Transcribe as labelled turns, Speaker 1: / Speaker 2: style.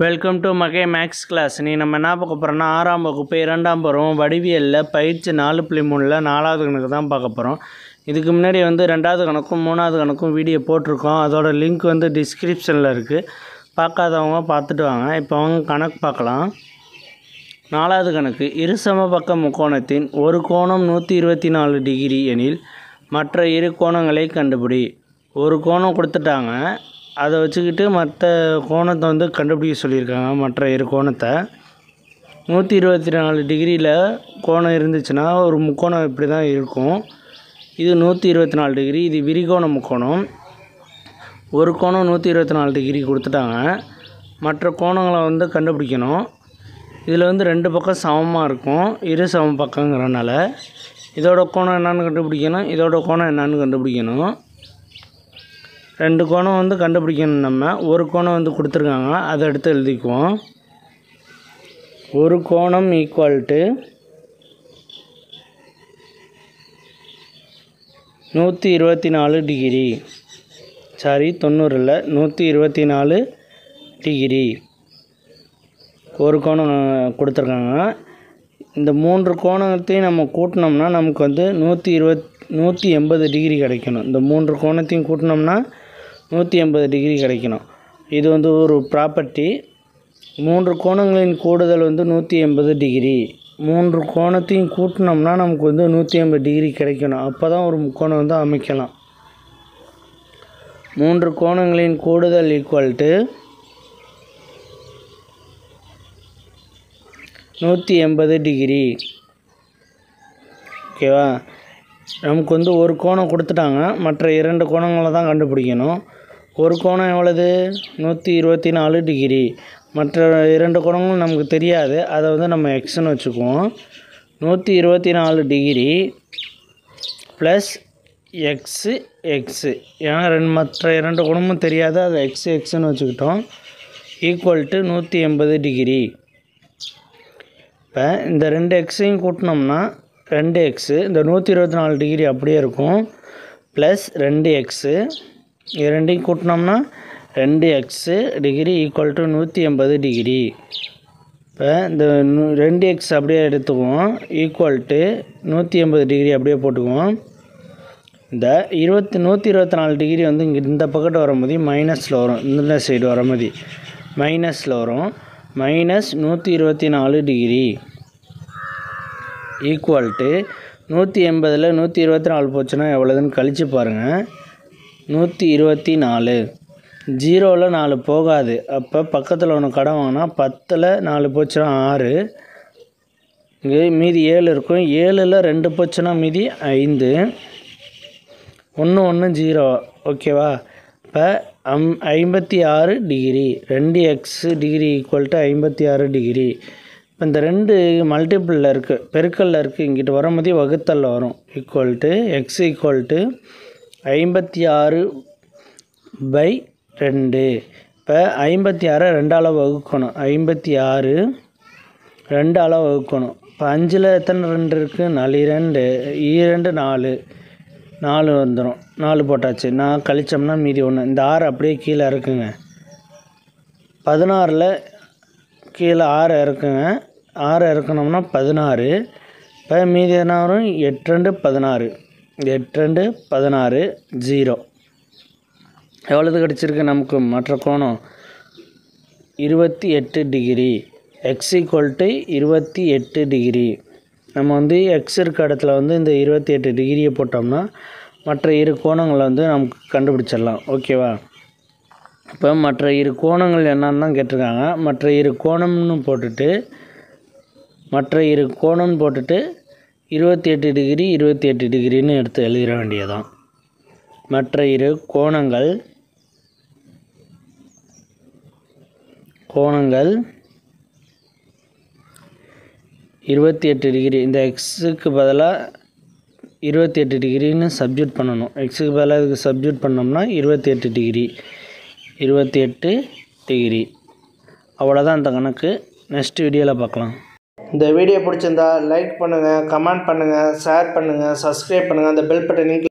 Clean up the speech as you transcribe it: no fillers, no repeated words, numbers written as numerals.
Speaker 1: Welcome to மகே maths class. நீ நம்ம என்ன பார்க்க போகிறோம்னா 6ஆம் வகுப்பு 2ஆம் பருவம் வடிவியலில் பயிற்சி 4.3ல் 4வது கணக்கு தான் பார்க்க போகிறோம். இதுக்கு முன்னாடி 2வது கணக்கும் 3வது கணக்கும் வீடியோ போட்டிருக்கோம். அதோட லிங்க் டிஸ்கிரிப்ஷனில் இருக்குது. பார்க்காதவங்க பார்த்துட்டு வாங்க. இப்போ அவங்க கணக்கு பார்க்கலாம். 4வது கணக்கு, இரு சமபக்க முக்கோணத்தின் ஒரு கோணம் 124 டிகிரி எனில் மற்ற இரு கோணங்களை கண்டுபிடி. ஒரு கோணம் கொடுத்துட்டாங்க, அதை வச்சுக்கிட்டு மற்ற கோணத்தை கண்டுபிடிக்க சொல்லியிருக்காங்க. மற்ற இரு கோணத்தை 124 டிகிரியில் கோணம் இருந்துச்சுன்னா ஒரு முக்கோணம் இப்படி தான் இருக்கும். இது 124 டிகிரி, இது விரிகோண முக்கோணம். ஒரு கோணம் 124 டிகிரி கொடுத்துட்டாங்க. மற்ற கோணங்களை கண்டுபிடிக்கணும். இதில் 2 பக்கம் சமமாக இருக்கும், இரு சம பக்கங்கிறனால இதோட கோணம் என்னான்னு கண்டுபிடிக்கணும், இதோட கோணம் என்னான்னு கண்டுபிடிக்கணும். 2 கோணம் கண்டுபிடிக்கணும். நம்ம ஒரு கோணம் கொடுத்துருக்காங்க, அதை எடுத்து எழுதிக்குவோம். ஒரு கோணம் ஈக்குவல் டு 124 டிகிரி, 90 இல்லை 124 டிகிரி ஒரு கோணம் கொடுத்துருக்காங்க. இந்த 3 கோணத்தையும் நம்ம கூட்டினோம்னா நமக்கு 180 டிகிரி கிடைக்கணும். இந்த 3 கோணத்தையும் கூட்டினோம்னா 180 டிகிரி கிடைக்கணும். இது ஒரு ப்ராப்பர்ட்டி. 3 கோணங்களின் கூடுதல் 180 டிகிரி. 3 கோணத்தையும் கூட்டினோம்னா நமக்கு 180 டிகிரி கிடைக்கணும். அப்போ தான் ஒரு முக்கோணம் அமைக்கலாம். 3 கோணங்களின் கூடுதல் ஈக்குவல் டு 180 டிகிரி. ஓகேவா? நமக்கு ஒரு கோணம் கொடுத்துட்டாங்க, மற்ற 2 கோணங்களை தான் கண்டுபிடிக்கணும். ஒரு கோணம் எவ்வளவு? 124 டிகிரி. மற்ற 2 கோணங்களும் நமக்கு தெரியாது, அதை நம்ம எக்ஸ்ன்னு வச்சுக்குவோம். 124 டிகிரி ப்ளஸ் எக்ஸு, ஏன்னா மற்ற 2 கோணமும் தெரியாது, அதை எக்ஸ்ன்னு வச்சுக்கிட்டோம். Equal to 180 degree. இப்போ இந்த 2 எக்ஸையும் கூட்டினோம்னா 2 எக்ஸு, இந்த 124 டிகிரி அப்படியே இருக்கும், ப்ளஸ் 2 எக்ஸு. இது ரெண்டையும் கூட்டினோம்னா 2 x degree equal to 180 degree. இப்போ இந்த 2 எக்ஸ் அப்படியே எடுத்துக்குவோம், ஈக்குவல் டு 180 டிகிரி அப்படியே போட்டுக்குவோம். இந்த 124 டிகிரி இங்கே இந்த பக்கத்து வரும்போது மைனஸில் வரும், இந்த சைடு வரும்போது மைனஸில் வரும். மைனஸ் 124 டிகிரி ஈக்குவல் டு 180ல் 124 போச்சுன்னா எவ்வளோதுன்னு கழித்து பாருங்கள். 124. 0ல் 4 போகாது. அப்போ பக்கத்தில் ஒன்று கடன் வாங்கினா 10ல் 4 போச்சுன்னா 6, இங்கே மீதி 7 இருக்கும். 7ல் 2 போச்சுன்னா மீதி 5, 1 1 0. ஓகேவா? இப்போ 56 degree. 2 X degree equal to 56 degree. இப்போ இந்த 2 மல்டிப்பிளில் இருக்குது, பெருக்கல்ல இருக்குது, இங்கிட்டு வரும்போதே வகுத்தலில் வரும். Equal to X equal to 56/2. இப்போ 56 2ஆல் வகுக்கணும், 56 2ஆல் வகுக்கணும். இப்போ 5ல் எத்தனை 2 இருக்குது? 4 2 2 4 4 வந்துடும். 4 போட்டாச்சு. நான் கழிச்சோம்னா மீதி 1. இந்த 6 அப்படியே கீழே இருக்குங்க. 16ல் கீழே 6 இருக்குங்க. 6 இறக்கணும்னா 16. இப்போ மீதி என்ன வரும்? 8 2 16. 8 2 16 0. எவ்வளவு கிடச்சிருக்கு நமக்கு? மற்ற கோணம் 28 degree. X equal to 28 degree. நம்ம எக்ஸ் இருக்க இடத்துல இந்த 28 டிகிரியை போட்டோம்னா மற்ற இரு கோணங்களை நமக்கு கண்டுபிடிச்சிடலாம். ஓகேவா? இப்போ மற்ற இரு கோணங்கள் என்னன்னு தான் கேட்டிருக்காங்க. மற்ற இரு கோணம்னு போட்டுட்டு 28 டிகிரி 28 டிகிரின்னு எடுத்து எழுதிட வேண்டியதான். மற்ற இரு கோணங்கள் 28 டிகிரி. இந்த எக்ஸுக்கு பதிலாக 28 டிகிரின்னு சப்ஜெக்ட் பண்ணணும். எக்ஸுக்கு பதிலாக இதுக்கு சப்ஜெக்ட் பண்ணோம்னா 28 டிகிரி. 28 டிகிரி. அவ்வளோதான் இந்த கணக்கு. நெக்ஸ்ட் வீடியோவில் பார்க்கலாம். இந்த வீடியோ பிடிச்சிருந்தா லைக் பண்ணுங்கள், கமெண்ட் பண்ணுங்கள், ஷேர் பண்ணுங்கள், சப்ஸ்கிரைப் பண்ணுங்கள். அந்த பெல் பட்டனையும்